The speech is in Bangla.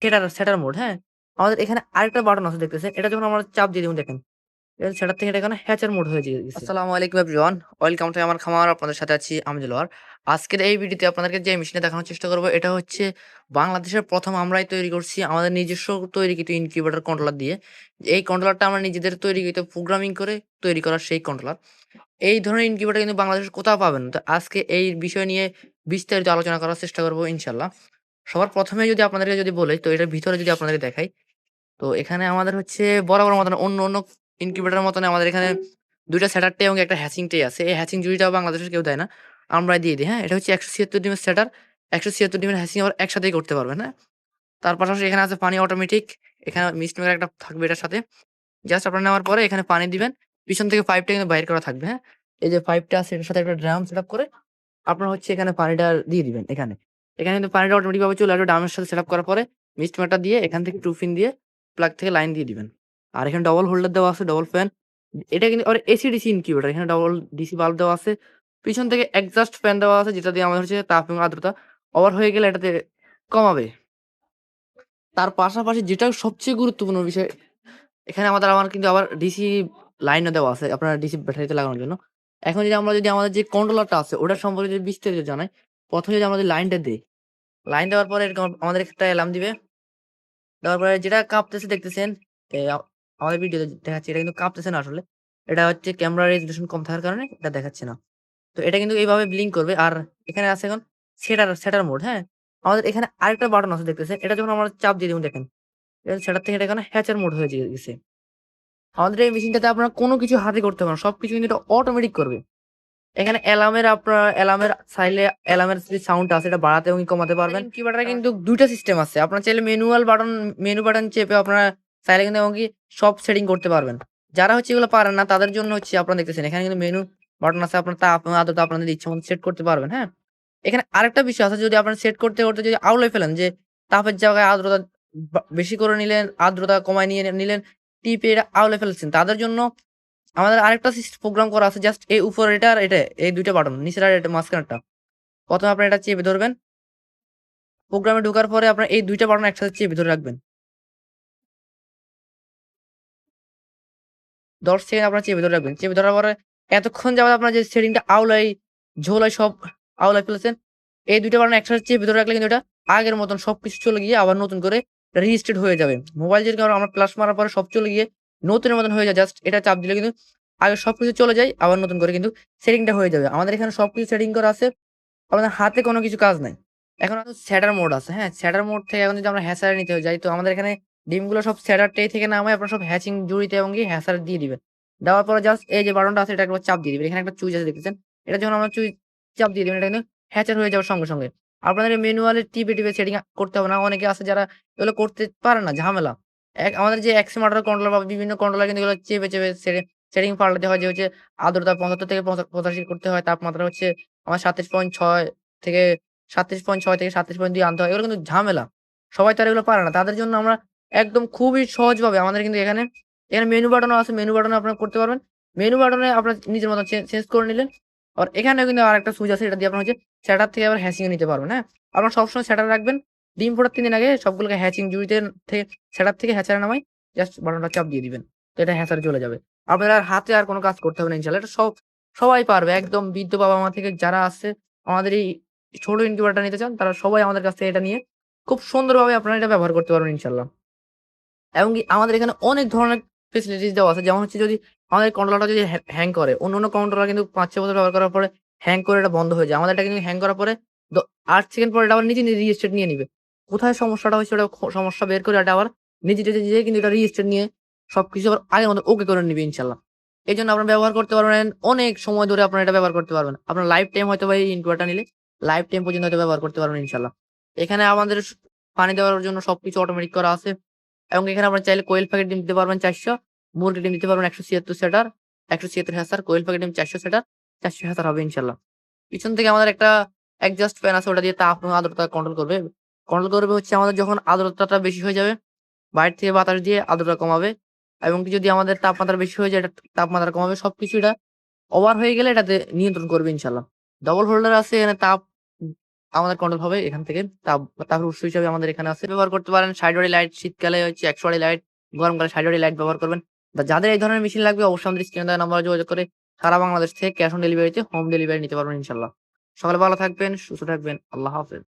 সেটার মোড, হ্যাঁ? আমাদের এখানে আরেকটা বাটন আছে দেখতেছেন। এটা যখন আমরা চাপ দিয়ে দিবো দেখেন। সেটার থেকে এটা এখানে হ্যাচার মোড হয়ে গেছে। আসসালামু আলাইকুম এভরিওয়ান। ওয়েলকাম টু আমার খামার। আপনাদের সাথে আছি আমি দেলোয়ার। আজকের এই ভিডিওতে আপনাদেরকে যে মেশিনটা দেখানোর চেষ্টা করব এটা হচ্ছে বাংলাদেশের প্রথম আমরাই তৈরি করছি আমাদের নিজস্ব তৈরিকৃত ইনকিউবেটর কন্ট্রোলার দিয়ে। এই কন্ট্রোলারটা আমরা নিজেদের তৈরিকৃত প্রোগ্রামিং করে তৈরি করা সেই কন্ট্রোলার। এই ধরনের ইনকিউবেটর কিন্তু বাংলাদেশে কোথাও পাবেন না। তো আজকে এই বিষয় নিয়ে বিস্তারিত আলোচনা করার চেষ্টা করব ইনশাআল্লাহ। সবার প্রথমে যদি আপনাদেরকে বলি তো এটার ভিতরে যদি আপনাদেরকে দেখাই, তো এখানে আমাদের হচ্ছে বরাবর মতন অন্য ইনকিউবেটরের মতন আমাদের এখানে ২ টা স্যাটার ট্রে এবং একটা হ্যাচিং ট্রে আছে। এই হ্যাচিং জুড়িটাও বাংলাদেশের কেউ দেয় না। আমরাই দিয়ে দিই, হ্যাঁ? এটা হচ্ছে ১৭৬ ডিমের স্যাটার, ১৭৬ ডিমের হ্যাচিং আবার একসাথেই করতে পারবেন, হ্যাঁ? তার পাশাপাশি এখানে আছে পানি অটোমেটিক। এখানে মিস্ট মেকার একটা থাকবে এটার সাথে। জাস্ট আপনারা নেওয়ার পরে এখানে পানি দিবেন। পিছন থেকে পাইপটা কিন্তু বাইর করা থাকবে, হ্যাঁ? এই যে পাইপটা আছে এটার সাথে একটা ড্রাম সেটআপ করে আপনারা হচ্ছে এখানে পানিটা দিয়ে দিবেন এখানে। এখানে কিন্তু পানিটা অটোমেটিক ভাবে চলে আসবে ড্রামের সাথে সেটআপ করার পরে মিস্ট মেকারটা দিয়ে এখান থেকে টুপিন দিয়ে প্লাগ থেকে লাইন দিয়ে দিবেন। আর এখানে ডবল হোল্ডার দেওয়া আছে, ডবল ফ্যান। এটা কিন্তু আবার এসি-ডিসি ইনকিউবেটর। এখানে ডবল ডিসি বাল্ব দেওয়া আছে। পিছন থেকে এক্সজস্ট ফ্যান দেওয়া আছে যেটা দিয়ে আমাদের হচ্ছে তাপ এবং আর্দ্রতা ওভার হয়ে গেলে এটাতে কমাবে। তার পাশাপাশি যেটা সবচেয়ে গুরুত্বপূর্ণ বিষয়, এখানে আমার কিন্তু আবার ডিসি লাইনও দেওয়া আছে আপনার ডিসি ব্যাটারিতে লাগানোর জন্য। এখন যদি আমাদের যে কন্ট্রোলারটা আছে ওটার সম্পর্কে যদি বিস্তারিত জানাই, ১ম এ যদি আমরা লাইনটা দেই, লাইন দেওয়ার পরে এরকম আমাদের একটা অ্যালার্ম দিবে। দেওয়ার পরে যেটা কাঁপতেছে দেখতেছেন, এ আ আমাদের ভিডিওতে দেখাচ্ছে এটা কিন্তু কাঁপতেছে না আসলে। এটা হচ্ছে ক্যামেরার রেজোলিউশন কম থাকার কারণে এটা দেখাচ্ছে না। তো এটা কিন্তু এইভাবে ব্লিঙ্ক করবে। আর এখানে আছে এখন সেটার মোড, হ্যাঁ? আমাদের এখানে আরেকটা বাটন আছে দেখতেছেন। এটা যখন আমরা চাপ দিয়ে দিব দেখেন। সেটার থেকে এটা এখানে হ্যাচার মোড হয়ে গেছে। আমাদের এই মেশিনটাতে আপনারা কোনো কিছু হাতে করতে হবে না। সবকিছু কিন্তু এটা অটোমেটিক করবে। এখানে অ্যালার্মের চাইলে অ্যালার্মের যে সাউন্ডটা আছে এটা বাড়াতে এবং কমাতে পারবেন। ইনকিউবেটরে কিন্তু ২ টা সিস্টেম আছে। আপনারা চাইলে মেনু বাটন চেপে আপনারা চাইলে কিন্তু এমনকি সব সেটিং করতে পারবেন। যারা হচ্ছে এগুলো পারেন না তাদের জন্য হচ্ছে আপনারা দেখতেছেন এখানে কিন্তু মেনু বাটন আছে। আপনার তাপ এবং আর্দ্রতা আপনাদের ইচ্ছামত সেট করতে পারবেন, হ্যাঁ? এখানে আরেকটা বিষয় আছে যদি আপনারা সেট করতে যদি আউলাই ফেলেন যে তাপের জায়গায় আর্দ্রতা বেশি করে নিলেন, আর্দ্রতা কমায় নিলেন, টিপে এটা আউলাই ফেলছেন। তাদের জন্য আমাদের আরেকটা প্রোগ্রাম করা আছে জাস্ট এই উপরের এটা আর এটা এই ২ টা বাটন নিচের আর এটা মাঝখানেরটা। ১ম এ আপনারা এটা চেপে ধরবেন। প্রোগ্রামে ঢোকার পরে আপনার এই ২ টা বাটন একসাথে চেপে ধরে রাখবেন। ১০ সেকেন্ড আপনারা চেপে ধরে রাখবেন। চেপে ধরার পরে এতক্ষণ যাবত আপনার যে সেটিংটা ঝোলাই সব আউলাই ফেলেছেন। এই ২ টা বাটন একসাথে চেপে ধরে রাখলে কিন্তু এটা আগের মতন সবকিছু চলে গিয়ে আবার নতুন করে রিস্টার্ট হয়ে যাবে। মোবাইল যেরকম আমরা প্লাস মারার পরে সব চলে গিয়ে নতুনের মতন হয়ে যায়। জাস্ট এটা চাপ দিলে কিন্তু আগে সবকিছু চলে যায়। আবার নতুন করে কিন্তু সেটিংটা হয়ে যাবে। আমাদের এখানে সবকিছু সেটিং করা আছে। আমাদের হাতে কোনো কিছু কাজ নাই। এখন শ্যাডার মোড আছে, হ্যাঁ? শ্যাডার মোড থেকে এখন যদি আমরা হ্যাচারে নিতে যাই তো আমাদের এখানে ডিমগুলো সব শ্যাডার ট্রে থেকে নামায় আপনারা সব হ্যাচিং ঝুড়িতে এবং কি হ্যাচারে দিয়ে দিবেন। দেওয়ার পরে জাস্ট এই যে বাটনটা আছে এটা একবার চাপ দিয়ে দিবেন। এখানে একটা সুইচ আছে দেখতেছেন। এটা যখন আমরা চাপ দিয়ে দিবেন এটা কিন্তু হ্যাচার হয়ে যাওয়ার সঙ্গে। আপনাদের ম্যানুয়ালি টিপে সেটিং করতে হবে না। অনেকে আছে যারা এগুলো করতে পারে না, ঝামেলা। আমাদের যে এক্সমার্টার কন্ট্রোলার বা বিভিন্ন কন্ট্রোলার কিন্তু এগুলো চেপে সেটিং পাল্টাতে হয় যে হচ্ছে আর্দ্রতা ৭৫ থেকে ৮৫ করতে হয়। তাপমাত্রা হচ্ছে আমার ৩৭.৬ থেকে ৩৭.৬ থেকে ৩৭.২ আনতে হয়। এগুলো কিন্তু ঝামেলা। সবাই তো আর এগুলো পারে না। তাদের জন্য আমরা একদম খুবই সহজভাবে আমাদের কিন্তু এখানে মেনু বাটনও আছে। মেনু বাটনে আপনারা করতে পারবেন। মেনু বাটনে আপনার নিজের মতো চেঞ্জ করে নিলেন। আর এখানেও কিন্তু আরেকটা সুইচ আছে। এটা দিয়ে আপনার হচ্ছে সেটআপ থেকে আবার হ্যাচিং এ নিতে পারবেন, হ্যাঁ? আপনারা সবসময় সেটআপ রাখবেন। ডিম ফোটার ৩ দিন আগে সবগুলোকে হ্যাচিং ঝুড়িতে থেকে সেটআপ থেকে হ্যাচারে নামাই জাস্ট বাটনটা চাপ দিয়ে দিবেন। তো এটা হ্যাচারে চলে যাবে। আপনার আর হাতে আর কোন কাজ করতে হবে না ইনশাআল্লাহ। এটা সবাই পারবে। একদম বৃদ্ধ বাবা-মা থেকে যারা আছে আমাদের এই ছোট ইনকিউবেটরটা নিতে চান তারা সবাই আমাদের কাছ থেকে এটা নিয়ে খুব সুন্দরভাবে আপনারা এটা ব্যবহার করতে পারবেন ইনশাআল্লাহ। এবং কি আমাদের এখানে অনেক ধরনের ফেসিলিটিস দেওয়া আছে। যেমন হচ্ছে যদি আমাদের কন্ট্রোলারটা যদি হ্যাং করে, অন্য কন্ট্রোলার কিন্তু ৫-৬ বছর ব্যবহার করার পরে হ্যাং করে এটা বন্ধ হয়ে যায়। আমাদের এটা কিন্তু হ্যাং করার পরে ৮ সেকেন্ড পরে এটা আবার নিজে রিস্টার্ট নিয়ে নিবে। কোথায় সমস্যাটা হয়েছে ওটা সমস্যা বের করে এটা আবার নিজে কিন্তু এটা রিস্টার্ট নিয়ে সবকিছু আবার আগের মতো ওকে করে নিবে ইনশাআল্লাহ। এজন্য আপনারা ব্যবহার করতে পারবেন অনেক সময় ধরে আপনারা এটা ব্যবহার করতে পারবেন। আপনার লাইফ টাইম হয়তোবা এই ইনকিউবেটরটা নিলে লাইফ টাইম পর্যন্ত হয়তো ব্যবহার করতে পারবেন ইনশাআল্লাহ। এখানে আমাদের পানি দেওয়ার জন্য সবকিছু অটোমেটিক করা আছে। এবং এখানে আপনারা চাইলে কোয়েল পাখির ডিম দিতে পারবেন ৪০০, মুরগির ডিম দিতে পারবেন ১৭৬ সেটার, ১৭৬ হ্যাচার, কোয়েল পাখির ডিম ৪০০ সেটার, ৪০০ হ্যাচার হবে ইনশাআল্লাহ। পিছন থেকে আমাদের একটা এক্সজস্ট ফ্যান আছে ওটা দিয়ে তাপ এবং আর্দ্রতা কন্ট্রোল করবে। কন্ট্রোল করবে হচ্ছে আমাদের যখন আর্দ্রতাটা বেশি হয়ে যাবে, বাইরে থেকে বাতাস দিয়ে আর্দ্রতা কমাবে। এবং কি যদি আমাদের তাপমাত্রা বেশি হয়ে যায় এটা তাপমাত্রা কমাবে। সবকিছু এটা ওভার হয়ে গেলে এটাতে নিয়ন্ত্রণ করবে ইনশাআল্লাহ। ডবল হোল্ডার আছে এখানে আমাদের কন্ট্রোল হবে এখান থেকে। তাপের উৎস হিসেবে আমাদের এখানে আছে। ব্যবহার করতে পারেন ৬০ ওয়াটের লাইট, শীতকালে হচ্ছে ১০০ ওয়াটের লাইট, গরমকালে ৬০ ওয়াটের লাইট ব্যবহার করবেন। যাদের এই ধরনের মেশিন লাগবে অবশ্যই আমাদের স্ক্রিনে দেওয়া নাম্বারে যোগাযোগ করে সারা বাংলাদেশ থেকে ক্যাশ অন ডেলিভারিতে হোম ডেলিভারি নিতে পারবেন ইনশাআল্লাহ। সকলে ভালো থাকবেন, সুস্থ থাকবেন। আল্লাহ হাফেজ।